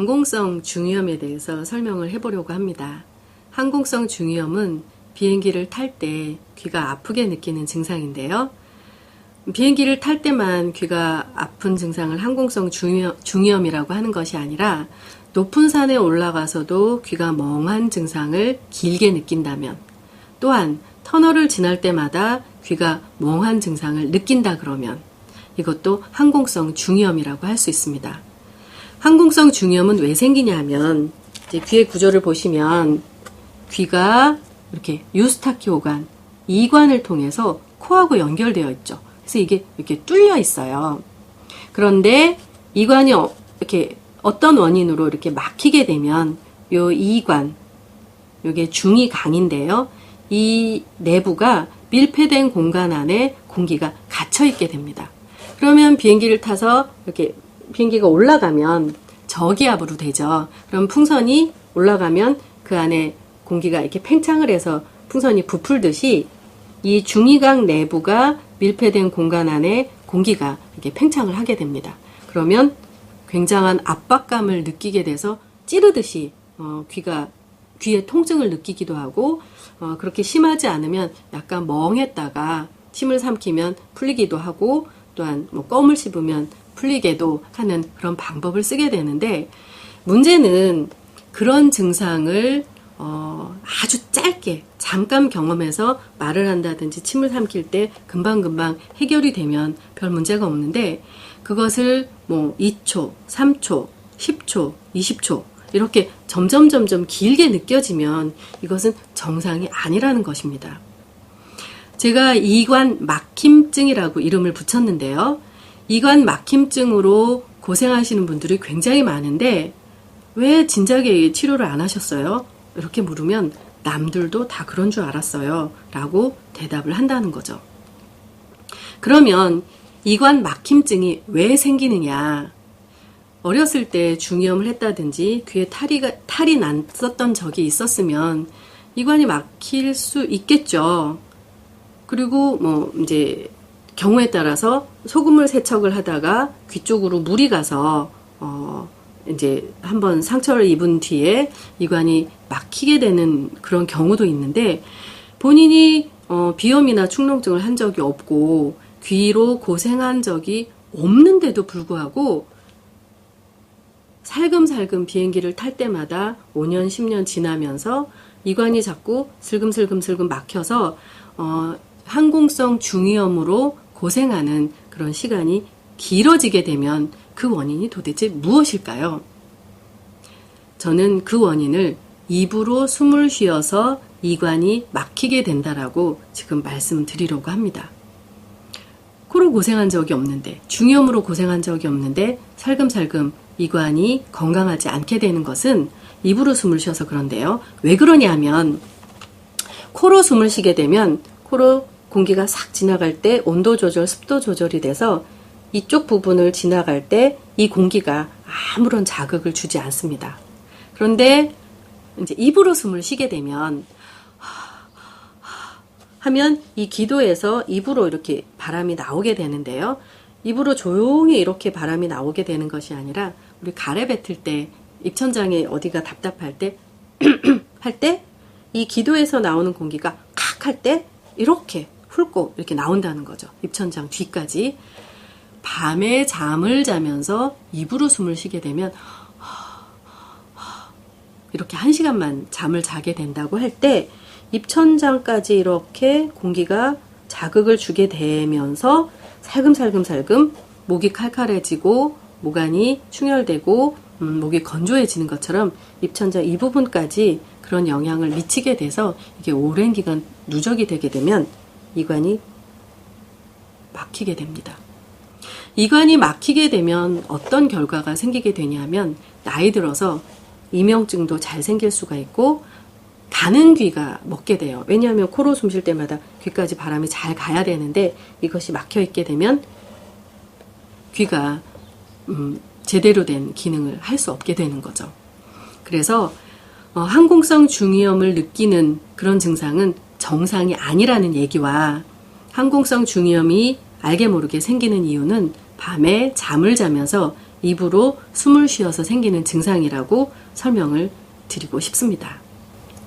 항공성 중이염에 대해서 설명을 해보려고 합니다. 항공성 중이염은 비행기를 탈 때 귀가 아프게 느끼는 증상인데요. 비행기를 탈 때만 귀가 아픈 증상을 항공성 중이염이라고 하는 것이 아니라 높은 산에 올라가서도 귀가 멍한 증상을 길게 느낀다면, 또한 터널을 지날 때마다 귀가 멍한 증상을 느낀다 그러면 이것도 항공성 중이염이라고 할 수 있습니다. 항공성 중이염은 왜 생기냐 하면, 이제 귀의 구조를 보시면 귀가 이렇게 유스타키오관, 이관을 통해서 코하고 연결되어 있죠. 그래서 이게 이렇게 뚫려 있어요. 그런데 이관이 이렇게 어떤 원인으로 이렇게 막히게 되면 요 이관, 요게 중이강인데요. 이 내부가 밀폐된 공간 안에 공기가 갇혀 있게 됩니다. 그러면 비행기를 타서 이렇게 비행기가 올라가면 저기압으로 되죠. 그럼 풍선이 올라가면 그 안에 공기가 이렇게 팽창을 해서 풍선이 부풀듯이 이 중이강 내부가 밀폐된 공간 안에 공기가 이렇게 팽창을 하게 됩니다. 그러면 굉장한 압박감을 느끼게 돼서 찌르듯이 귀의 통증을 느끼기도 하고, 그렇게 심하지 않으면 약간 멍했다가 침을 삼키면 풀리기도 하고, 또한 껌을 씹으면 풀리게도 하는 그런 방법을 쓰게 되는데, 문제는 그런 증상을 아주 짧게 잠깐 경험해서 말을 한다든지 침을 삼킬 때 금방금방 해결이 되면 별 문제가 없는데, 그것을 2초, 3초, 10초, 20초 이렇게 점점 길게 느껴지면 이것은 정상이 아니라는 것입니다. 제가 이관 막힘증이라고 이름을 붙였는데요. 이관 막힘증으로 고생하시는 분들이 굉장히 많은데 왜 진작에 치료를 안 하셨어요? 이렇게 물으면 남들도 다 그런 줄 알았어요 라고 대답을 한다는 거죠. 그러면 이관 막힘증이 왜 생기느냐? 어렸을 때 중이염을 했다든지 귀에 탈이 났었던 적이 있었으면 이관이 막힐 수 있겠죠. 그리고 이제 경우에 따라서 소금을 세척을 하다가 귀 쪽으로 물이 가서 이제 한번 상처를 입은 뒤에 이관이 막히게 되는 그런 경우도 있는데, 본인이 비염이나 축농증을 한 적이 없고 귀로 고생한 적이 없는데도 불구하고 살금살금 비행기를 탈 때마다 5년, 10년 지나면서 이관이 자꾸 슬금슬금 막혀서 항공성 중이염으로 고생하는 그런 시간이 길어지게 되면 그 원인이 도대체 무엇일까요? 저는 그 원인을 입으로 숨을 쉬어서 이관이 막히게 된다라고 지금 말씀드리려고 합니다. 코로 고생한 적이 없는데, 중이염으로 고생한 적이 없는데 살금살금 이관이 건강하지 않게 되는 것은 입으로 숨을 쉬어서 그런데요. 왜 그러냐 하면, 코로 숨을 쉬게 되면 코로 공기가 싹 지나갈 때 온도 조절, 습도 조절이 돼서 이쪽 부분을 지나갈 때 이 공기가 아무런 자극을 주지 않습니다. 그런데 이제 입으로 숨을 쉬게 되면 하면 이 기도에서 입으로 이렇게 바람이 나오게 되는데요. 입으로 조용히 이렇게 바람이 나오게 되는 것이 아니라, 우리 가래 뱉을 때 입천장에 어디가 답답할 때 할 때 이 기도에서 나오는 공기가 칵 할 때 이렇게 훑고 이렇게 나온다는 거죠. 입천장 뒤까지. 밤에 잠을 자면서 입으로 숨을 쉬게 되면 이렇게 1시간만 잠을 자게 된다고 할 때 입천장까지 이렇게 공기가 자극을 주게 되면서 살금 목이 칼칼해지고 목안이 충혈되고 목이 건조해지는 것처럼 입천장 이 부분까지 그런 영향을 미치게 돼서 이게 오랜 기간 누적이 되게 되면 이관이 막히게 됩니다. 이관이 막히게 되면 어떤 결과가 생기게 되냐면, 나이 들어서 이명증도 잘 생길 수가 있고 가는 귀가 먹게 돼요. 왜냐하면 코로 숨 쉴 때마다 귀까지 바람이 잘 가야 되는데 이것이 막혀 있게 되면 귀가 제대로 된 기능을 할 수 없게 되는 거죠. 그래서 항공성 중이염을 느끼는 그런 증상은 정상이 아니라는 얘기와, 항공성 중이염이 알게 모르게 생기는 이유는 밤에 잠을 자면서 입으로 숨을 쉬어서 생기는 증상이라고 설명을 드리고 싶습니다.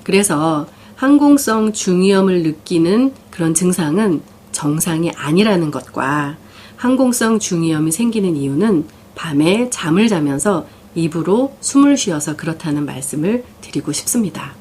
그래서 항공성 중이염을 느끼는 그런 증상은 정상이 아니라는 것과 항공성 중이염이 생기는 이유는 밤에 잠을 자면서 입으로 숨을 쉬어서 그렇다는 말씀을 드리고 싶습니다.